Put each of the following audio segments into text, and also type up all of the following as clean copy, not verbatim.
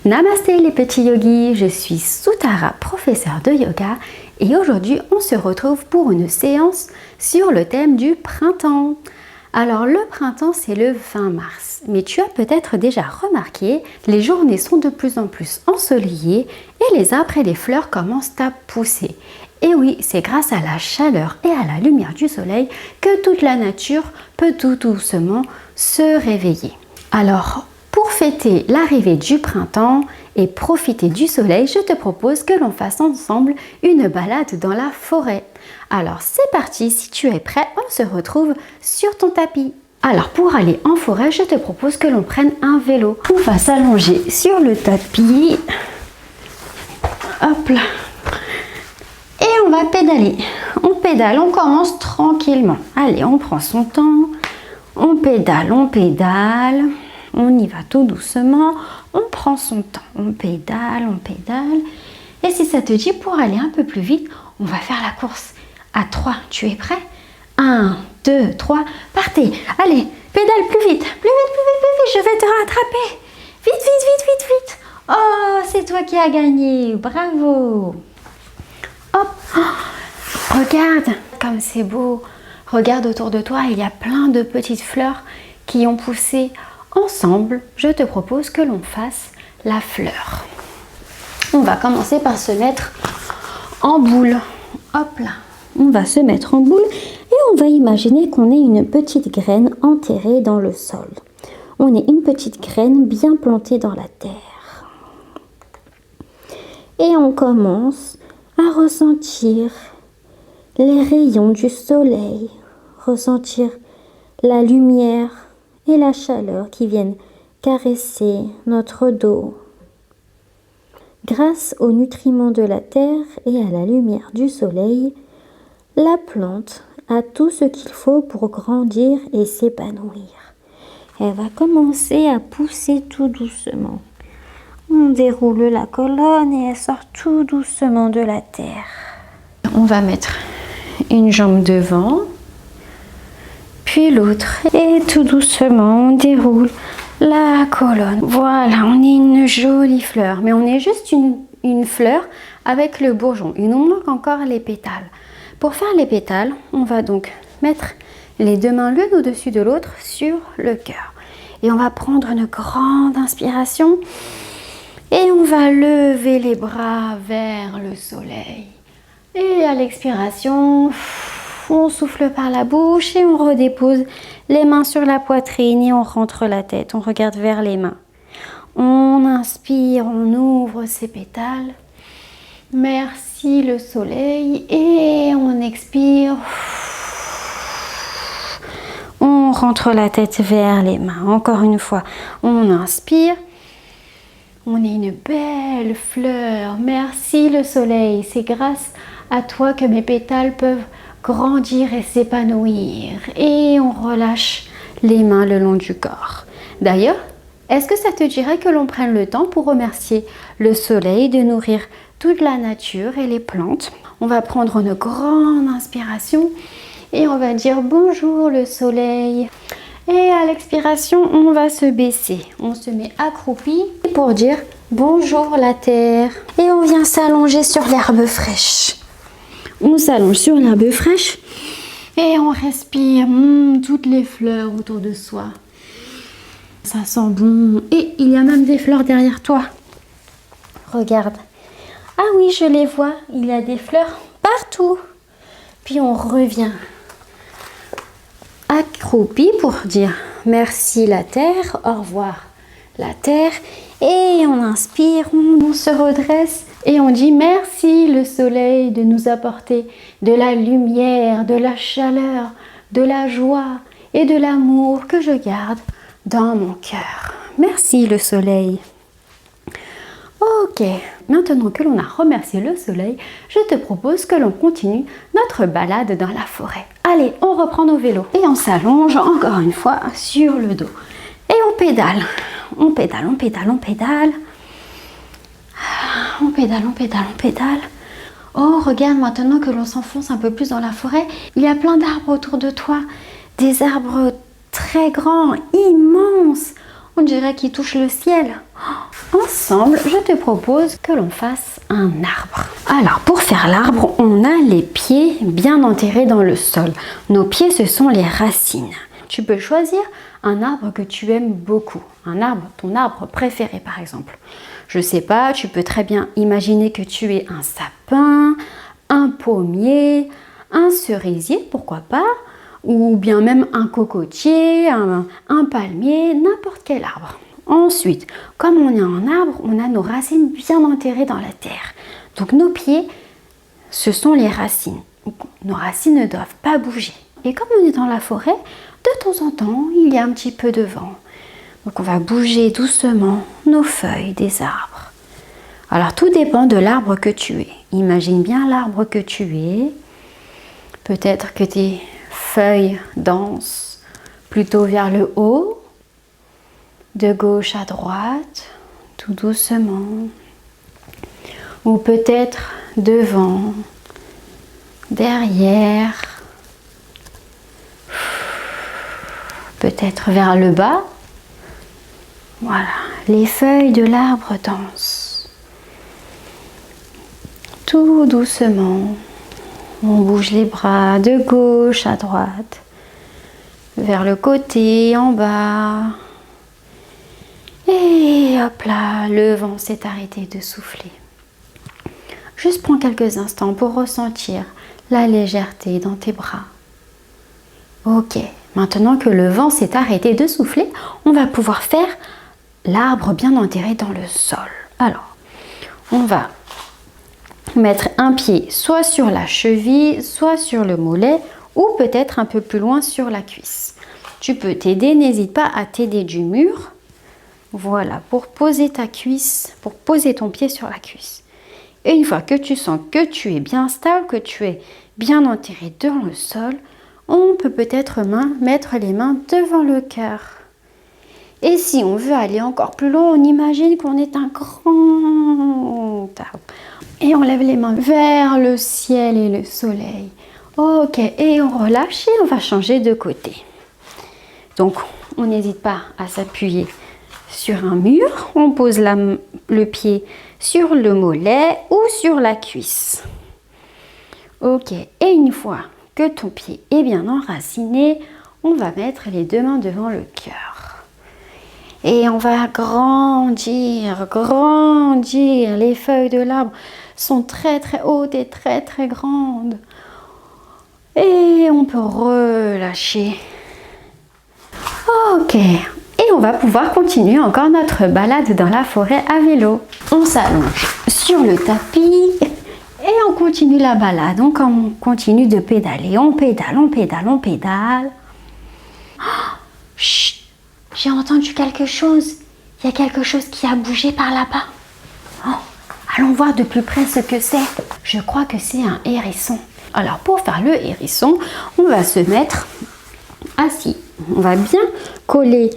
Namasté les petits yogis, je suis Sutara, professeure de yoga et aujourd'hui on se retrouve pour une séance sur le thème du printemps. Alors le printemps c'est le 20 mars, mais tu as peut-être déjà remarqué, les journées sont de plus en plus ensoleillées et les arbres et les fleurs commencent à pousser. Et oui, c'est grâce à la chaleur et à la lumière du soleil que toute la nature peut tout doucement se réveiller. Alors, pour fêter l'arrivée du printemps et profiter du soleil, je te propose que l'on fasse ensemble une balade dans la forêt. Alors c'est parti, si tu es prêt, on se retrouve sur ton tapis. Alors pour aller en forêt, je te propose que l'on prenne un vélo. On va s'allonger sur le tapis. Hop là. Et on va pédaler. On pédale, on commence tranquillement. Allez, on prend son temps. On pédale, on pédale. On y va tout doucement, on prend son temps, on pédale. Et si ça te dit, pour aller un peu plus vite, on va faire la course. À 3, tu es prêt? 1, 2, 3, partez. Allez, pédale plus vite, je vais te rattraper. Vite. Oh, c'est toi qui as gagné, bravo. Hop, oh, regarde comme c'est beau. Regarde autour de toi, il y a plein de petites fleurs qui ont poussé. Ensemble, je te propose que l'on fasse la fleur. On va commencer par se mettre en boule. Hop là, on va se mettre en boule et on va imaginer qu'on est une petite graine enterrée dans le sol. On est une petite graine bien plantée dans la terre. Et on commence à ressentir les rayons du soleil, ressentir la lumière et la chaleur qui viennent caresser notre dos. Grâce aux nutriments de la terre et à la lumière du soleil, la plante a tout ce qu'il faut pour grandir et s'épanouir. Elle va commencer à pousser tout doucement. On déroule la colonne et elle sort tout doucement de la terre. On va mettre une jambe devant, puis l'autre. Et tout doucement, on déroule la colonne. Voilà, on est une jolie fleur. Mais on est juste une fleur avec le bourgeon. Il nous manque encore les pétales. Pour faire les pétales, on va donc mettre les deux mains l'une au-dessus de l'autre sur le cœur. Et on va prendre une grande inspiration. Et on va lever les bras vers le soleil. Et à l'expiration, on souffle par la bouche et on redépose les mains sur la poitrine et on rentre la tête. On regarde vers les mains. On inspire, on ouvre ses pétales. Merci le soleil. Et on expire. On rentre la tête vers les mains. Encore une fois, on inspire. On est une belle fleur. Merci le soleil. C'est grâce à toi que mes pétales peuvent grandir et s'épanouir. Et on relâche les mains le long du corps. D'ailleurs, est-ce que ça te dirait que l'on prenne le temps pour remercier le soleil de nourrir toute la nature et les plantes? On va prendre une grande inspiration et on va dire bonjour le soleil. Et à l'expiration, on va se baisser. On se met accroupi pour dire bonjour la terre. Et on vient s'allonger sur l'herbe fraîche. On s'allonge sur l'herbe fraîche et on respire toutes les fleurs autour de soi. Ça sent bon. Et il y a même des fleurs derrière toi. Regarde. Ah oui, je les vois. Il y a des fleurs partout. Puis on revient accroupi pour dire merci la terre, au revoir la terre. Et on inspire, on se redresse et on dit merci le soleil de nous apporter de la lumière, de la chaleur, de la joie et de l'amour que je garde dans mon cœur. Merci le soleil. Ok, maintenant que l'on a remercié le soleil, je te propose que l'on continue notre balade dans la forêt. Allez, on reprend nos vélos et on s'allonge encore une fois sur le dos. Et on pédale. On pédale. On pédale. Oh, regarde, maintenant que l'on s'enfonce un peu plus dans la forêt, il y a plein d'arbres autour de toi. Des arbres très grands, immenses. On dirait qu'ils touchent le ciel. ensemble, je te propose que l'on fasse un arbre. Alors, pour faire l'arbre, on a les pieds bien enterrés dans le sol. Nos pieds, ce sont les racines. Tu peux choisir un arbre que tu aimes beaucoup. Un arbre, ton arbre préféré par exemple. Je sais pas, tu peux très bien imaginer que tu es un sapin, un pommier, un cerisier, pourquoi pas, ou bien même un cocotier, un palmier, n'importe quel arbre. Ensuite, comme on est en arbre, on a nos racines bien enterrées dans la terre. Donc nos pieds, ce sont les racines. Nos racines ne doivent pas bouger. Et comme on est dans la forêt, de temps en temps, il y a un petit peu de vent. Donc on va bouger doucement nos feuilles des arbres. Alors tout dépend de l'arbre que tu es. Imagine bien l'arbre que tu es. Peut-être que tes feuilles dansent plutôt vers le haut, de gauche à droite, tout doucement. Ou peut-être devant, derrière, peut-être vers le bas. Voilà, les feuilles de l'arbre dansent. Tout doucement, on bouge les bras de gauche à droite, vers le côté, en bas. Et hop là, le vent s'est arrêté de souffler. Juste prends quelques instants pour ressentir la légèreté dans tes bras. Ok, maintenant que le vent s'est arrêté de souffler, on va pouvoir faire l'arbre bien enterré dans le sol. Alors, on va mettre un pied soit sur la cheville, soit sur le mollet, ou peut-être un peu plus loin sur la cuisse. Tu peux t'aider, n'hésite pas à t'aider du mur. Voilà, pour poser ta cuisse, pour poser ton pied sur la cuisse. Et une fois que tu sens que tu es bien stable, que tu es bien enterré dans le sol, on peut peut-être mettre les mains devant le cœur. Et si on veut aller encore plus loin, on imagine qu'on est un grand arbre. Et on lève les mains vers le ciel et le soleil. Ok, et on relâche et on va changer de côté. Donc, on n'hésite pas à s'appuyer sur un mur. On pose le pied sur le mollet ou sur la cuisse. Ok, et une fois que ton pied est bien enraciné, on va mettre les deux mains devant le cœur. Et on va grandir, grandir. Les feuilles de l'arbre sont très très hautes et très très grandes. Et on peut relâcher. Ok, et on va pouvoir continuer encore notre balade dans la forêt à vélo. On s'allonge sur le tapis et on continue la balade. Donc on continue de pédaler, on pédale, on pédale, on pédale. Oh, chut, j'ai entendu quelque chose. Il y a quelque chose qui a bougé par là-bas. Oh, allons voir de plus près ce que c'est. Je crois que c'est un hérisson. Alors pour faire le hérisson, on va se mettre assis. On va bien coller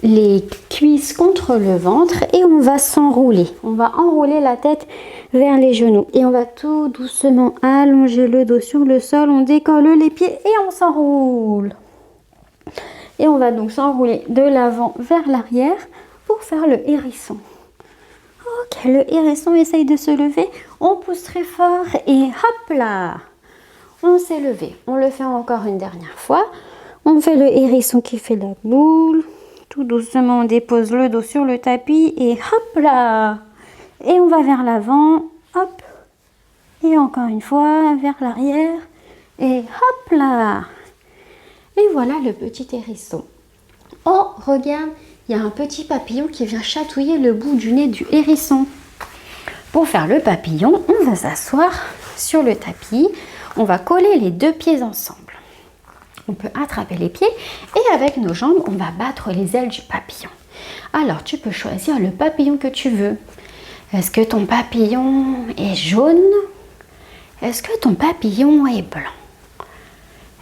les cuisses contre le ventre et on va s'enrouler. On va enrouler la tête vers les genoux et on va tout doucement allonger le dos sur le sol. On décolle les pieds et on s'enroule. Et on va donc s'enrouler de l'avant vers l'arrière pour faire le hérisson. Ok, le hérisson essaye de se lever. On pousse très fort et hop là, on s'est levé. On le fait encore une dernière fois. On fait le hérisson qui fait la boule. Tout doucement, on dépose le dos sur le tapis et hop là. Et on va vers l'avant, hop. Et encore une fois, vers l'arrière et hop là. Et voilà le petit hérisson. Oh, regarde, il y a un petit papillon qui vient chatouiller le bout du nez du hérisson. Pour faire le papillon, on va s'asseoir sur le tapis. On va coller les deux pieds ensemble. On peut attraper les pieds et avec nos jambes, on va battre les ailes du papillon. Alors, tu peux choisir le papillon que tu veux. Est-ce que ton papillon est jaune? Est-ce que ton papillon est blanc?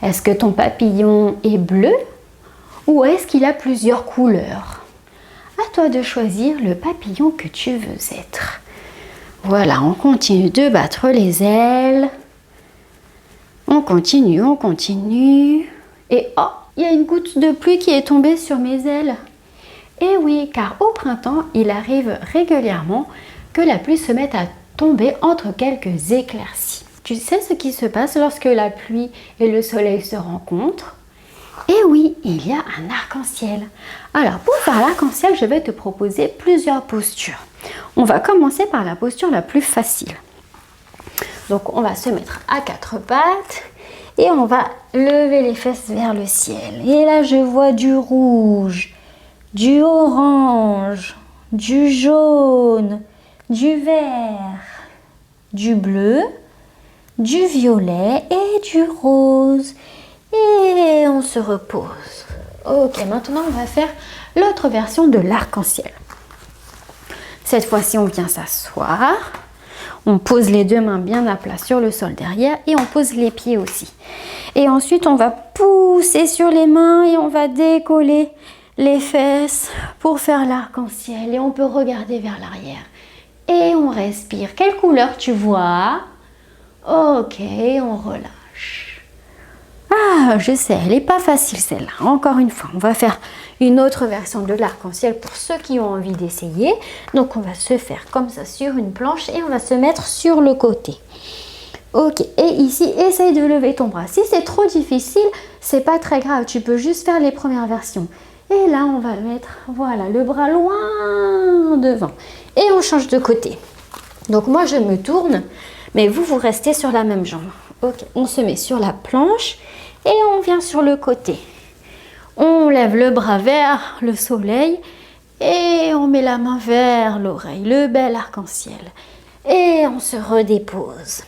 Est-ce que ton papillon est bleu? Ou est-ce qu'il a plusieurs couleurs? À toi de choisir le papillon que tu veux être. Voilà, on continue de battre les ailes. On continue, on continue. Et oh, il y a une goutte de pluie qui est tombée sur mes ailes. Et oui, car au printemps, il arrive régulièrement que la pluie se mette à tomber entre quelques éclaircies. Tu sais ce qui se passe lorsque la pluie et le soleil se rencontrent? Et oui, il y a un arc-en-ciel. Alors, pour faire l'arc-en-ciel, je vais te proposer plusieurs postures. On va commencer par la posture la plus facile. Donc, on va se mettre à quatre pattes et on va lever les fesses vers le ciel. Et là, je vois du rouge, du orange, du jaune, du vert, du bleu, du violet et du rose. Et on se repose. Ok, maintenant on va faire l'autre version de l'arc-en-ciel. Cette fois-ci, on vient s'asseoir. On pose les deux mains bien à plat sur le sol derrière et on pose les pieds aussi. Et ensuite, on va pousser sur les mains et on va décoller les fesses pour faire l'arc-en-ciel. Et on peut regarder vers l'arrière. Et on respire. Quelle couleur tu vois? Ok, on relâche. Ah, je sais, elle n'est pas facile celle-là. Encore une fois, on va faire une autre version de l'arc-en-ciel pour ceux qui ont envie d'essayer. Donc, on va se faire comme ça sur une planche et on va se mettre sur le côté. Ok, et ici, essaye de lever ton bras. Si c'est trop difficile, c'est pas très grave. Tu peux juste faire les premières versions. Et là, on va mettre, voilà, le bras loin devant. Et on change de côté. Donc, moi, je me tourne, mais vous restez sur la même jambe. Ok, on se met sur la planche et on vient sur le côté. On lève le bras vers le soleil et on met la main vers l'oreille, le bel arc-en-ciel. Et on se redépose.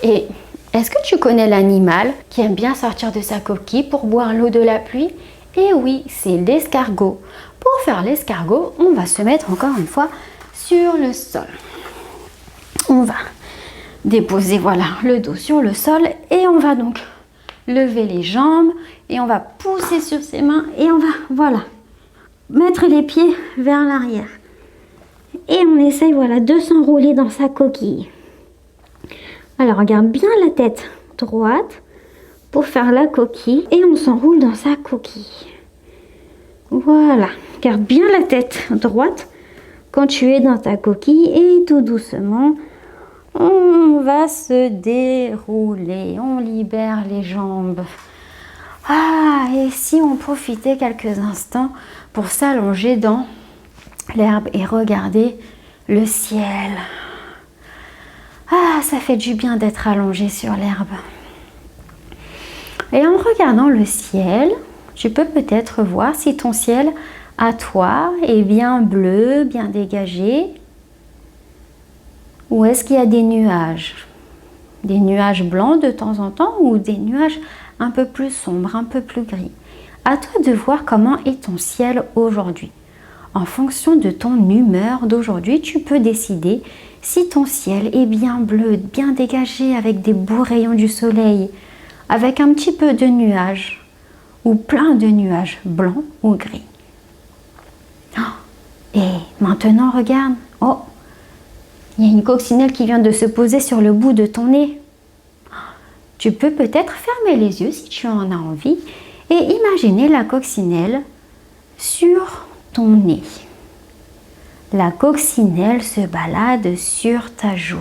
Et est-ce que tu connais l'animal qui aime bien sortir de sa coquille pour boire l'eau de la pluie? Et oui, c'est l'escargot. Pour faire l'escargot, on va se mettre encore une fois sur le sol. On va déposer, voilà, le dos sur le sol et on va donc lever les jambes et on va pousser sur ses mains et on va, voilà, mettre les pieds vers l'arrière. Et on essaye, voilà, de s'enrouler dans sa coquille. Alors, regarde bien la tête droite pour faire la coquille et on s'enroule dans sa coquille. Voilà, garde bien la tête droite quand tu es dans ta coquille et tout doucement, on va se dérouler, on libère les jambes. Ah, et si on profitait quelques instants pour s'allonger dans l'herbe et regarder le ciel. Ah, ça fait du bien d'être allongé sur l'herbe. Et en regardant le ciel, tu peux peut-être voir si ton ciel à toi est bien bleu, bien dégagé. Ou est-ce qu'il y a des nuages? Des nuages blancs de temps en temps ou des nuages un peu plus sombres, un peu plus gris? À toi de voir comment est ton ciel aujourd'hui. En fonction de ton humeur d'aujourd'hui, tu peux décider si ton ciel est bien bleu, bien dégagé avec des beaux rayons du soleil, avec un petit peu de nuages ou plein de nuages blancs ou gris. Et maintenant, regarde. Oh, il y a une coccinelle qui vient de se poser sur le bout de ton nez. Tu peux peut-être fermer les yeux si tu en as envie et imaginer la coccinelle sur ton nez. La coccinelle se balade sur ta joue.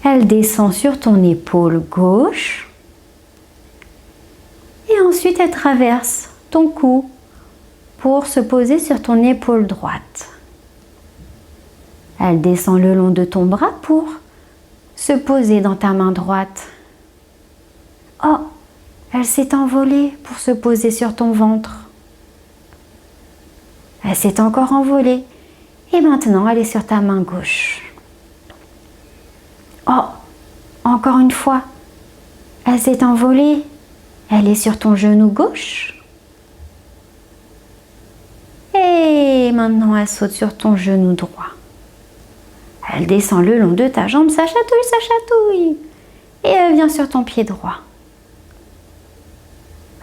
Elle descend sur ton épaule gauche et ensuite elle traverse ton cou pour se poser sur ton épaule droite. Elle descend le long de ton bras pour se poser dans ta main droite. Oh, elle s'est envolée pour se poser sur ton ventre. Elle s'est encore envolée et maintenant elle est sur ta main gauche. Oh, encore une fois, elle s'est envolée. Elle est sur ton genou gauche. Et maintenant elle saute sur ton genou droit. Elle descend le long de ta jambe, ça chatouille. Et elle vient sur ton pied droit.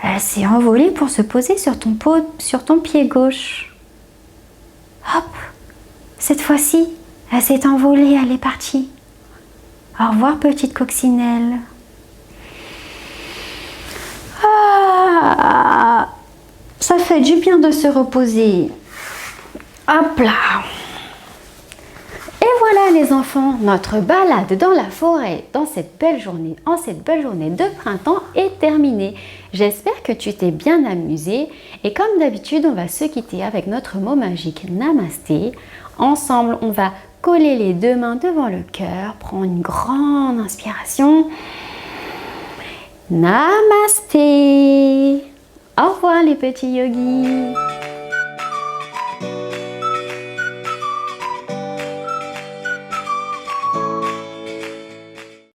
Elle s'est envolée pour se poser sur ton pied gauche. Hop, cette fois-ci, elle s'est envolée, elle est partie. Au revoir, petite coccinelle. Ah, ça fait fait du bien de se reposer. Hop là. Et voilà les enfants, notre balade dans la forêt en cette belle journée de printemps est terminée. J'espère que tu t'es bien amusé et comme d'habitude, on va se quitter avec notre mot magique Namasté. Ensemble, on va coller les deux mains devant le cœur, prendre une grande inspiration. Namasté. Au revoir les petits yogis.